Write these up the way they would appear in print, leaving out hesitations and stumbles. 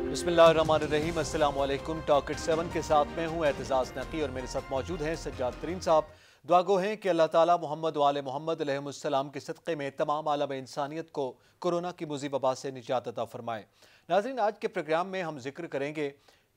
बिस्मिल्लाहिर्रहमानिर्रहीम, अस्सलाम वालेकुम। टॉक इट 7 के साथ मैं हूँ एतजाज़ नकी और मेरे साथ मौजूद हैं सज्जाद तरीन साहब। दुआगो हैं कि अल्लाह ताला मोहम्मद वाले मोहम्मद अलैहिस्सलाम के सदक़े में तमाम आलम इंसानियत को कोरोना की मुज़ीब वबा से निजात अता फरमाए। नाज़रीन, आज के प्रोग्राम में हम जिक्र करेंगे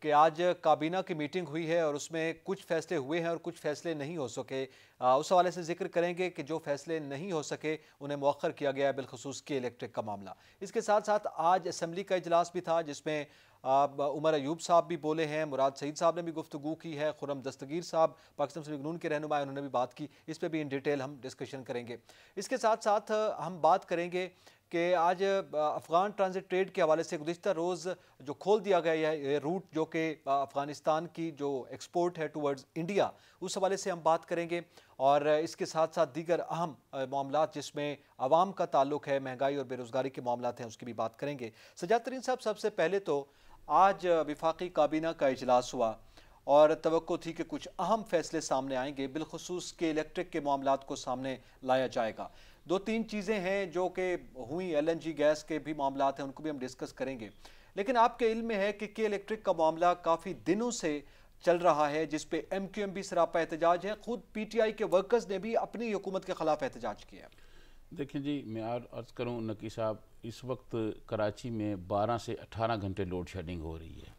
कि आज काबीना की मीटिंग हुई है और उसमें कुछ फ़ैसले हुए हैं और कुछ फ़ैसले नहीं हो सके। उस हवाले से जिक्र करेंगे कि जो फ़ैसले नहीं हो सके उन्हें मौखर किया गया है, बिलखसूस के इलेक्ट्रिक का मामला। इसके साथ साथ आज असम्बली का इजलास भी था जिसमें उमर अयूब साहब भी बोले हैं, मुराद सईद साहब ने भी गुफ्तगू की है, खुर्रम दस्तगीर साहब पाकिस्तान मुस्लिम लीग नून के रहनुमा, उन्होंने भी बात की। इस पर भी इन डिटेल हम डिस्कशन करेंगे। इसके साथ साथ हम बात करेंगे कि आज अफ़गान ट्रांजिट ट्रेड के हवाले से गुज़िश्ता रोज़ जो खोल दिया गया है ये रूट, जो कि अफ़गानिस्तान की जो एक्सपोर्ट है टुवर्ड्स इंडिया, उस हवाले से हम बात करेंगे। और इसके साथ साथ दीगर अहम मामलात जिसमें आवाम का ताल्लुक है, महंगाई और बेरोज़गारी के मामलात हैं, उसकी भी बात करेंगे। सज्जाद तरीन साहब, सबसे पहले तो आज विफाकी काबीना का इजलास हुआ और तवक्को थी कि कुछ अहम फैसले सामने आएंगे, बिलखसूस के इलेक्ट्रिक के मामलात को सामने लाया जाएगा। दो तीन चीज़ें हैं जो कि हुई, LNG गैस के भी मामलात हैं, उनको भी हम डिस्कस करेंगे। लेकिन आपके इल्म में है कि के इलेक्ट्रिक का मामला काफ़ी दिनों से चल रहा है, जिस पे MQM भी सरापा एहतजाज है, खुद PTI के वर्कर्स ने भी अपनी हुकूमत के खिलाफ एहतजाज किया है। देखिए जी, मैं अर्ज़ करूँ नकी साहब, इस वक्त कराची में 12 से 18 घंटे लोड शेडिंग हो रही है।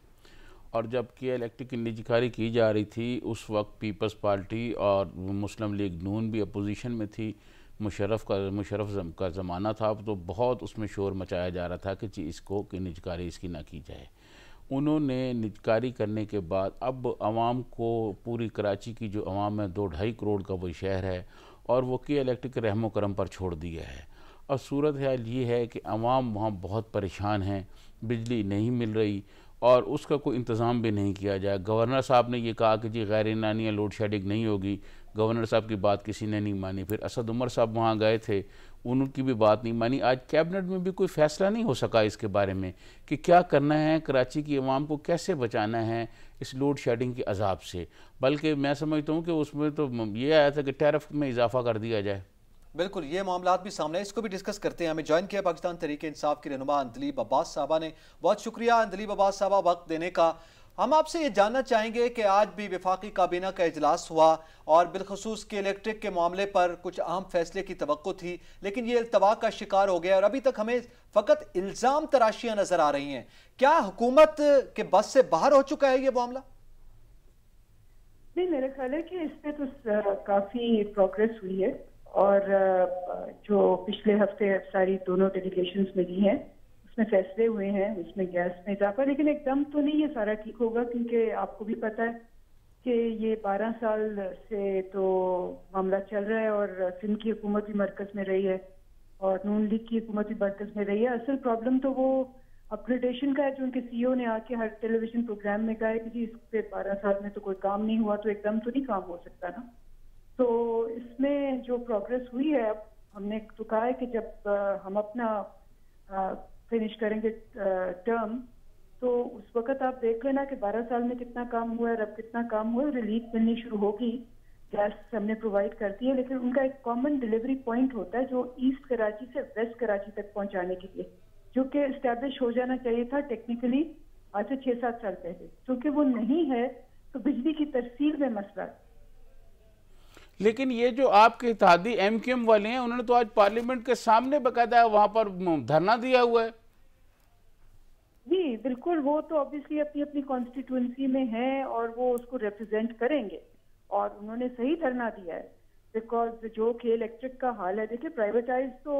और जब के इलेक्ट्रिक की निजीकारी की जा रही थी उस वक्त पीपल्स पार्टी और मुस्लिम लीग नून भी अपोजिशन में थी। मुशर्रफ का ज़माना था, तो बहुत उसमें शोर मचाया जा रहा था कि जी इसको कि निजकारी इसकी ना की जाए। उन्होंने निजकारी करने के बाद अब आवाम को, पूरी कराची की जो आवाम है, 2-2.5 करोड़ का वही शहर है, और वो के इलेक्ट्रिक रहमो करम पर छोड़ दिया है। और सूरत हाल ये है कि आवाम वहाँ बहुत परेशान हैं, बिजली नहीं मिल रही और उसका कोई इंतज़ाम भी नहीं किया जाए। गवर्नर साहब ने ये कहा कि जी गैर एलानिया लोड शेडिंग नहीं होगी, गवर्नर साहब की बात किसी ने नहीं मानी। फिर असद उमर साहब वहाँ गए थे, उनकी भी बात नहीं मानी। आज कैबिनेट में भी कोई फ़ैसला नहीं हो सका इसके बारे में कि क्या करना है, कराची की आवाम को कैसे बचाना है इस लोड शेडिंग के अजाब से। बल्कि मैं समझता हूँ कि उसमें तो ये आया था कि टैरिफ में इजाफा कर दिया जाए। बिल्कुल, ये मामलात भी सामने है, इसको भी डिस्कस करते हैं। हमें ज्वाइन किया पाकिस्तान तहरीक इंसाफ की रहनुमा अंदलीब अब्बास साहबा ने। बहुत शुक्रिया अंदलीब अब्बास साहबा वक्त देने का। हम आपसे ये जानना चाहेंगे कि आज भी वफाकी काबीना का इजलास हुआ और बिलखसूस के इलेक्ट्रिक के मामले पर कुछ अहम फैसले की तवक्को थी, लेकिन ये इल्तवा का शिकार हो गया और अभी तक हमें फ़कत इल्ज़ाम तराशियाँ नज़र आ रही हैं। क्या हुकूमत के बस से बाहर हो चुका है ये मामला? नहीं, मेरा ख्याल है कि इस पे तो काफ़ी प्रोग्रेस हुई है और जो पिछले हफ्ते सारी दोनों डेलीगेशंस मिली हैं उसमें फैसले हुए हैं, उसमें गैस में इजाफा। लेकिन एकदम तो नहीं ये सारा ठीक होगा, क्योंकि आपको भी पता है कि ये 12 साल से तो मामला चल रहा है और सिंध की हुकूमत भी मरकज में रही है और नून लीग की हुकूमत भी मरकज में रही है। असल प्रॉब्लम तो वो अपग्रेडेशन का है, जो उनके CEO ने आके हर टेलीविजन प्रोग्राम में कहा है कि जी इस पे 12 साल में तो कोई काम नहीं हुआ, तो एकदम तो नहीं काम हो सकता ना। तो इसमें जो प्रोग्रेस हुई है, अब हमने तो कहा है कि जब हम अपना फिनिश करेंगे टर्म, तो उस वक्त आप देख लेना कि 12 साल में कितना काम हुआ है और अब कितना काम हुआ है। रिलीफ मिलनी शुरू होगी, गैस हमने प्रोवाइड करती है, लेकिन उनका एक कॉमन डिलीवरी पॉइंट होता है जो ईस्ट कराची से वेस्ट कराची तक पहुंचाने के लिए, जो कि इस्टेब्लिश हो जाना चाहिए था टेक्निकली आज से 6-7 साल पहले। क्योंकि वो नहीं है तो बिजली की तरसील में मसला है। लेकिन ये जो आपके इत्तेहादी MQM वाले हैं, उन्होंने तो आज पार्लियामेंट के सामने बकायदा वहां पर धरना दिया हुआ है। जी बिल्कुल, वो तो ऑब्वियसली अपनी अपनी कॉन्स्टिट्यूंसी में है और वो उसको रिप्रेजेंट करेंगे और उन्होंने सही धरना दिया है। बिकॉज जो के इलेक्ट्रिक का हाल है, देखिए प्राइवेटाइज तो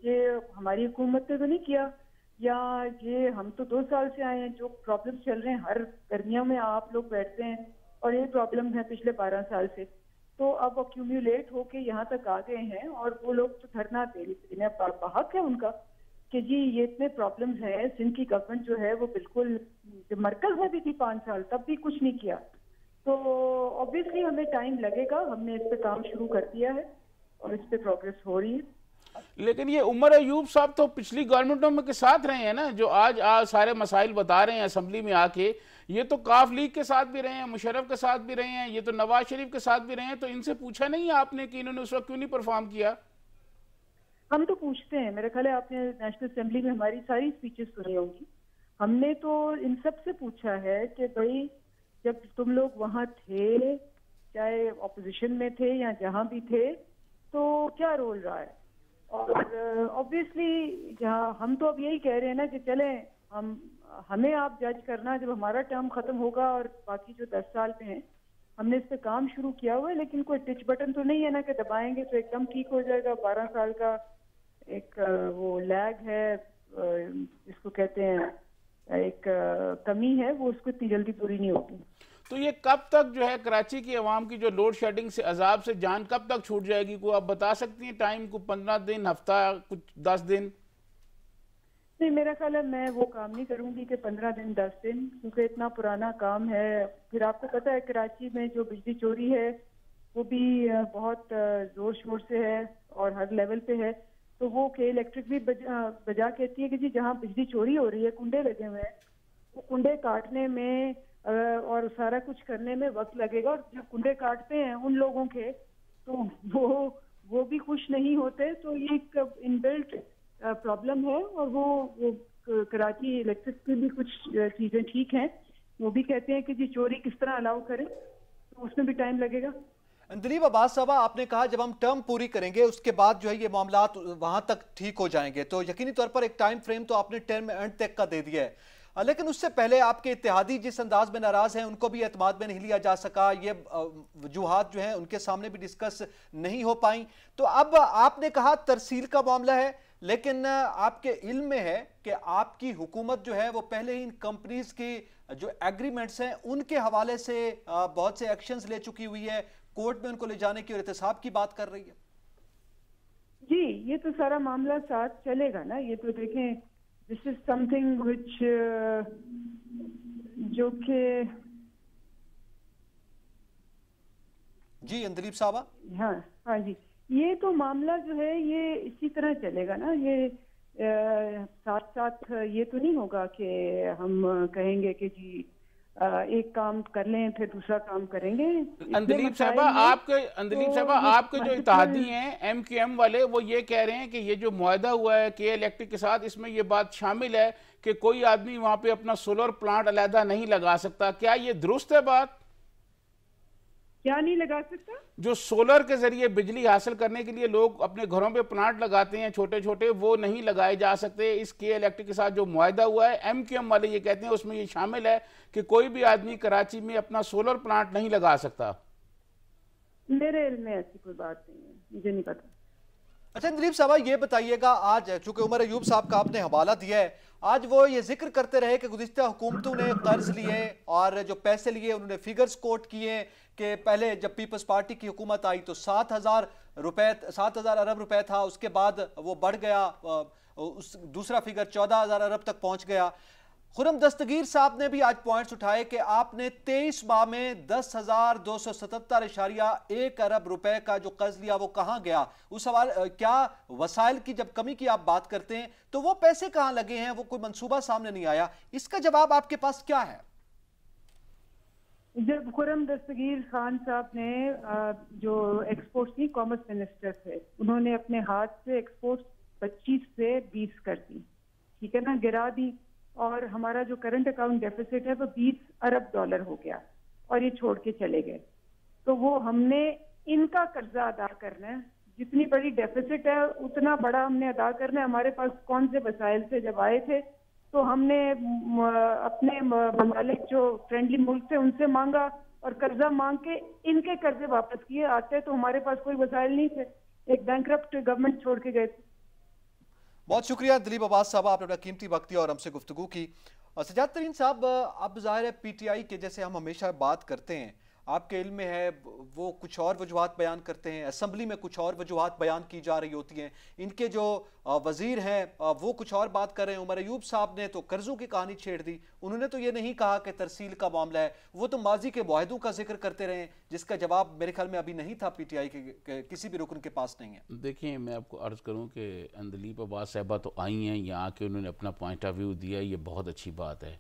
ये हमारी हुकूमत ने तो नहीं किया, या ये हम तो 2 साल से आए हैं। जो प्रॉब्लम चल रहे हैं, हर गर्मियों में आप लोग बैठते हैं और ये प्रॉब्लम है पिछले 12 साल से, तो अब अक्यूमुलेट होके यहाँ तक आ गए हैं और वो लोग तो धरना देने हक है उनका कि जी ये इतने प्रॉब्लम्स हैं। सिंध की गवर्नमेंट जो है वो बिल्कुल, मरकज में भी थी 5 साल, तब भी कुछ नहीं किया। तो ऑब्वियसली हमें टाइम लगेगा, हमने इस पे काम शुरू कर दिया है और इस पे प्रोग्रेस हो रही है। लेकिन ये उमर अयूब साहब तो पिछली गवर्नमेंटों में के साथ रहे हैं ना, जो आज सारे मसाइल बता रहे हैं असम्बली में आके। ये तो काफ लीग के साथ भी रहे हैं, मुशर्रफ के साथ भी रहे हैं, ये तो नवाज शरीफ के साथ भी रहे हैं। तो इनसे पूछा नहीं आपने कि इन्होंने उस वक्त क्यों नहीं परफॉर्म किया? हम तो पूछते हैं, मेरा ख्याल है आपने नेशनल असेंबली में हमारी सारी स्पीचेस सुनी होंगी हमने तो इन सब से पूछा है कि भाई जब तुम लोग वहाँ थे, चाहे ऑपोजिशन में थे या जहाँ भी थे, तो क्या रोल रहा है। और ऑब्वियसली जहाँ हम तो अब यही कह रहे हैं ना कि चलें, हमें आप जज करना जब हमारा टर्म खत्म होगा, और बाकी जो 10 साल पे हैं हमने इस पे काम शुरू किया हुआ है, लेकिन कोई टिच बटन तो नहीं है ना कि दबाएंगे तो एकदम ठीक हो जाएगा। 12 साल का एक वो लैग है, जिसको कहते हैं एक कमी है, वो उसको इतनी जल्दी पूरी नहीं होती। तो ये कब तक जो है कराची की आवाम की जो लोड शेडिंग से अजाब से जान कब तक छूट जाएगी, को आप बता सकती हैं टाइम को? 15 दिन, हफ्ता, कुछ 10 दिन? नहीं, मेरा ख्याल है मैं वो काम नहीं करूंगी कि 15 दिन 10 दिन, क्योंकि इतना पुराना काम है। फिर आपको पता है कराची में जो बिजली चोरी है वो भी बहुत जोर शोर से है और हर लेवल पे है। तो वो के इलेक्ट्रिक भी बजा कहती है कि जी जहाँ बिजली चोरी हो रही है, कुंडे लगे हुए हैं, वो कुंडे काटने में और सारा कुछ करने में वक्त लगेगा। और जो कुंडे काटते हैं उन लोगों के, तो वो भी खुश नहीं होते। तो ये एक इनबिल्ट प्रॉब्लम है। और वो कराची इलेक्ट्रिक की भी कुछ चीजें ठीक हैं, वो भी कहते हैं कि जी चोरी किस तरह अलाउ करें, तो उसमें भी टाइम लगेगा। दिलीप अब्बास साहब, आपने कहा जब हम टर्म पूरी करेंगे उसके बाद जो है ये मामला वहां तक ठीक हो जाएंगे, तो यकीनी तौर पर एक टाइम फ्रेम तो आपने टर्म एंड तक का दे दिया है, लेकिन उससे पहले आपके इत्तेहादी जिस अंदाज में नाराज हैं उनको भी एतमाद में नहीं लिया जा सका, ये वजूहात जो हैं उनके सामने भी डिस्कस नहीं हो पाई। तो अब आपने कहा तरसील का मामला है, लेकिन आपके इल्म में है कि आपकी हुकूमत जो है वो पहले ही इन कंपनीज की जो एग्रीमेंट्स हैं उनके हवाले से बहुत से एक्शंस ले चुकी हुई है, कोर्ट में उनको ले जाने की और एहतसाब की बात कर रही है। जी, ये तो सारा मामला साथ चलेगा ना। ये तो देखें, दिस इज समथिंग विच जो कि जी दिलीप साहब। हाँ जी, ये तो मामला जो है ये इसी तरह चलेगा ना। ये साथ साथ ये तो नहीं होगा कि हम कहेंगे कि जी एक काम कर लें फिर दूसरा काम करेंगे। अंदलीप साहबा, आपके जो इत्तेहादी हैं MQM वाले, वो ये कह रहे हैं कि ये जो मुआहदा हुआ है के इलेक्ट्रिक के साथ, इसमें ये बात शामिल है कि कोई आदमी वहां पे अपना सोलर प्लांट अलहदा नहीं लगा सकता। क्या ये दुरुस्त है बात? क्या नहीं लगा सकता? जो सोलर के जरिए बिजली हासिल करने के लिए लोग अपने घरों पे प्लांट लगाते हैं छोटे छोटे, वो नहीं लगाए जा सकते। इस के इलेक्ट्रिक के साथ जो मुआहदा हुआ है, MQM वाले ये कहते हैं उसमें ये शामिल है कि कोई भी आदमी कराची में अपना सोलर प्लांट नहीं लगा सकता। मेरे इल्म में ऐसी कोई बात नहीं है, मुझे नहीं पता। अच्छा दिलीप साहब, ये बताइएगा, आज चूंकि उमर अयूब साहब का आपने हवाला दिया है, आज वो ये जिक्र करते रहे कि गुज़िश्ता हुकूमतों ने कर्ज लिए और जो पैसे लिए उन्होंने फिगर्स कोट किए कि पहले जब पीपल्स पार्टी की हुकूमत आई तो 7,000 अरब रुपए था, उसके बाद वो बढ़ गया, उस दूसरा फिगर 14,000 अरब तक पहुंच गया। खुर्रम दस्तगीर साहब ने भी आज पॉइंट्स उठाए कि आपने 23 माह में 10,277.1 अरब रुपए का जो कर्ज लिया वो कहां गया। उस सवाल क्या वसाइल की जब कमी की आप बात करते हैं तो वो पैसे कहां लगे हैं, वो कोई मंसूबा सामने नहीं आया, इसका जवाब आपके पास क्या है? जब खुर्रम दस्तगीर खान साहब ने जो एक्सपोर्ट्स की कॉमर्स मिनिस्टर थे, उन्होंने अपने हाथ से एक्सपोर्ट्स 25 से 20 कर दी, ठीक है ना, गिरा दी, और हमारा जो करंट अकाउंट डेफिसिट है वो 20 अरब डॉलर हो गया और ये छोड़ के चले गए। तो वो हमने इनका कर्जा अदा करना है, जितनी बड़ी डेफिसिट है उतना बड़ा हमने अदा करना है। हमारे पास कौन से वसाइल से जब आए थे तो हमने अपने ममालिक जो फ्रेंडली मुल्क थे उनसे मांगा और कर्जा मांग के इनके कर्जे वापस किए। आते तो हमारे पास कोई वसाइल नहीं थे, एक बैंकरप्ट गवर्नमेंट छोड़ के गए थे। बहुत शुक्रिया दिलीप अब्बास साहब, आपने अपना कीमती वक्त दिया और हमसे गुफ्तगू की। सज्जाद तरीन साहब, अब जाहिर है PTI के जैसे हम हमेशा बात करते हैं, आपके इल्म में है वो कुछ और वजूहात बयान करते हैं, असम्बली में कुछ और वजूहात बयान की जा रही होती हैं, इनके जो वजीर हैं वो कुछ और बात कर रहे हैं। उमर अयूब साहब ने तो कर्जों की कहानी छेड़ दी, उन्होंने तो ये नहीं कहा कि तरसील का मामला है, वो तो माजी के मुआहदों का जिक्र करते रहे जिसका जवाब मेरे ख्याल में अभी नहीं था, PTI के किसी भी रुकन के पास नहीं है। देखिए, मैं आपको अर्ज़ करूं कि अंदलीप अब्बास साहबा तो आई हैं, यहाँ आके उन्होंने अपना पॉइंट ऑफ व्यू दिया, ये बहुत अच्छी बात है।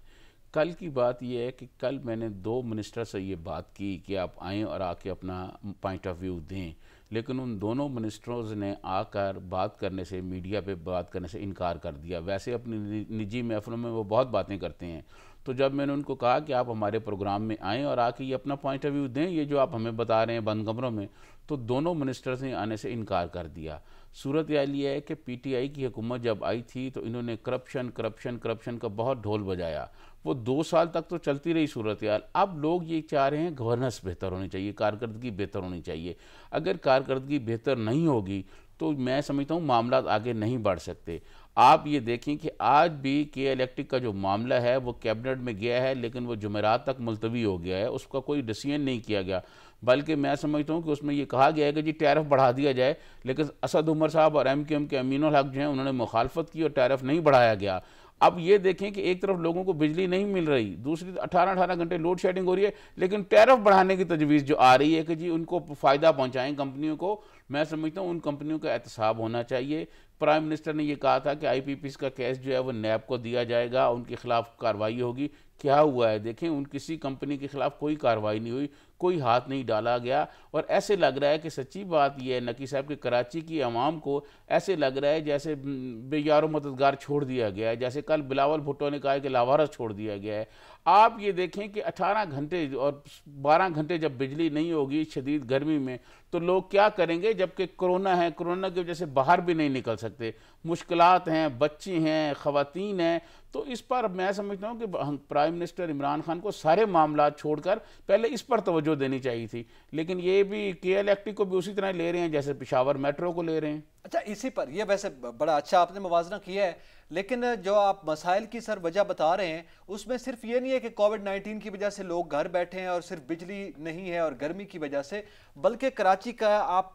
कल की बात यह है कि कल मैंने 2 मिनिस्टर से ये बात की कि आप आएँ और आके अपना पॉइंट ऑफ व्यू दें, लेकिन उन दोनों मिनिस्टर्स ने आकर बात करने से, मीडिया पे बात करने से इनकार कर दिया। वैसे अपनी निजी महफिलों में वो बहुत बातें करते हैं। तो जब मैंने उनको कहा कि आप हमारे प्रोग्राम में आएँ और आके ये अपना पॉइंट ऑफ व्यू दें, ये जो आप हमें बता रहे हैं बंद कमरों में, तो दोनों मिनिस्टर्स ने आने से इनकार कर दिया। सूरत हाल ये है कि पीटीआई की हुकूमत जब आई थी तो इन्होंने करप्शन करप्शन करप्शन का बहुत ढोल बजाया। वो 2 साल तक तो चलती रही सूरत हाल। अब लोग ये चाह रहे हैं गवर्नेंस बेहतर होनी चाहिए, कारकर्दगी बेहतर होनी चाहिए। अगर कारकर्दगी बेहतर नहीं होगी तो मैं समझता हूँ मामला आगे नहीं बढ़ सकते। आप ये देखें कि आज भी के इलेक्ट्रिक का जो मामला है वो कैबिनेट में गया है, लेकिन वो जुमेरात तक मुलतवी हो गया है, उसका कोई डिसीजन नहीं किया गया। बल्कि मैं समझता हूँ कि उसमें ये कहा गया है कि जी टैरिफ बढ़ा दिया जाए, लेकिन असद उमर साहब और एमक्यूएम के अमीनुल हक जो हैं उन्होंने मुखालफत की और टैरिफ नहीं बढ़ाया गया। अब ये देखें कि एक तरफ लोगों को बिजली नहीं मिल रही, दूसरी 18-18 घंटे लोड शेडिंग हो रही है, लेकिन टैरिफ बढ़ाने की तजवीज़ जो आ रही है कि जी उनको फ़ायदा पहुंचाएं कंपनियों को, मैं समझता हूँ उन कंपनियों का एहतसाब होना चाहिए। प्राइम मिनिस्टर ने ये कहा था कि आईपीपीसी का केस जो है वो नैब को दिया जाएगा, उनके खिलाफ कार्रवाई होगी। क्या हुआ है देखें, उन किसी कंपनी के खिलाफ कोई कार्रवाई नहीं हुई, कोई हाथ नहीं डाला गया। और ऐसे लग रहा है कि सच्ची बात यह है नकी साहब कि कराची की आवाम को ऐसे लग रहा है जैसे बेयारो मददगार छोड़ दिया गया है, जैसे कल बिलावल भुट्टो ने कहा कि लावारस छोड़ दिया गया है। आप ये देखें कि 18 घंटे और 12 घंटे जब बिजली नहीं होगी शदीद गर्मी में तो लोग क्या करेंगे, जबकि कोरोना है, कोरोना की वजह से बाहर भी नहीं निकल सकते, मुश्किलात हैं, बच्चे हैं, ख़वातीन हैं। तो इस पर मैं समझता हूँ कि प्राइम मिनिस्टर इमरान खान को सारे मामला छोड़कर पहले इस पर तवज्जो देनी चाहिए थी, लेकिन ये भी के इलेक्ट्रिक को भी उसी तरह ले रहे हैं जैसे पेशावर मेट्रो को ले रहे हैं। अच्छा, इसी पर ये वैसे बड़ा अच्छा आपने मुवाजना किया है, लेकिन जो आप मसाइल की सर वजह बता रहे हैं उसमें सिर्फ ये नहीं है कि कोविड-19 की वजह से लोग घर बैठे हैं और सिर्फ बिजली नहीं है और गर्मी की वजह से, बल्कि कराची का आप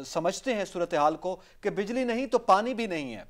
समझते हैं सूरत हाल को कि बिजली नहीं तो पानी भी नहीं है।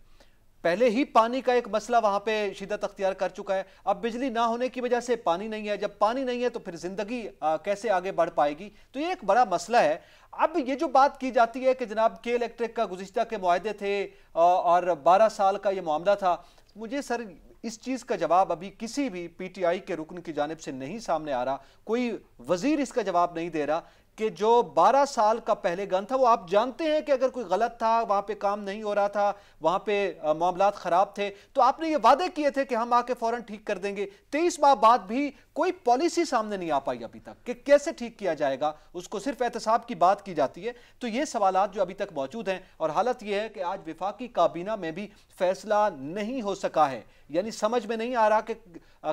पहले ही पानी का एक मसला वहां पे शिद्दत अख्तियार कर चुका है, अब बिजली ना होने की वजह से पानी नहीं है। जब पानी नहीं है तो फिर जिंदगी कैसे आगे बढ़ पाएगी, तो ये एक बड़ा मसला है। अब ये जो बात की जाती है कि जनाब के इलेक्ट्रिक का गुज़िश्ता के मुआहदे थे और 12 साल का ये मामला था, मुझे सर इस चीज़ का जवाब अभी किसी भी पीटीआई के रुकन की जानिब से नहीं सामने आ रहा, कोई वजीर इसका जवाब नहीं दे रहा कि जो 12 साल का पहले गन था वो आप जानते हैं कि अगर कोई गलत था, वहां पे काम नहीं हो रहा था, वहां पे मामलात खराब थे, तो आपने ये वादे किए थे कि हम आके फौरन ठीक कर देंगे। 23 माह बाद भी कोई पॉलिसी सामने नहीं आ पाई अभी तक कि कैसे ठीक किया जाएगा, उसको सिर्फ एहतसाब की बात की जाती है। तो ये सवालात जो अभी तक मौजूद हैं, और हालत यह है कि आज विफाकी काबीना में भी फैसला नहीं हो सका है, यानी समझ में नहीं आ रहा कि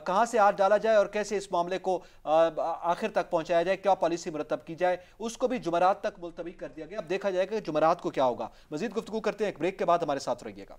कहां से हाथ डाला जाए और कैसे इस मामले को आखिर तक पहुंचाया जाए, क्या पॉलिसी मुरतब की जाए। उसको भी जुमेरात तक मुलतवी कर दिया गया। अब देखा जाएगा कि जुमेरात को क्या होगा। मजीद गुफ्तगू करते हैं एक ब्रेक के बाद, हमारे साथ रहिएगा।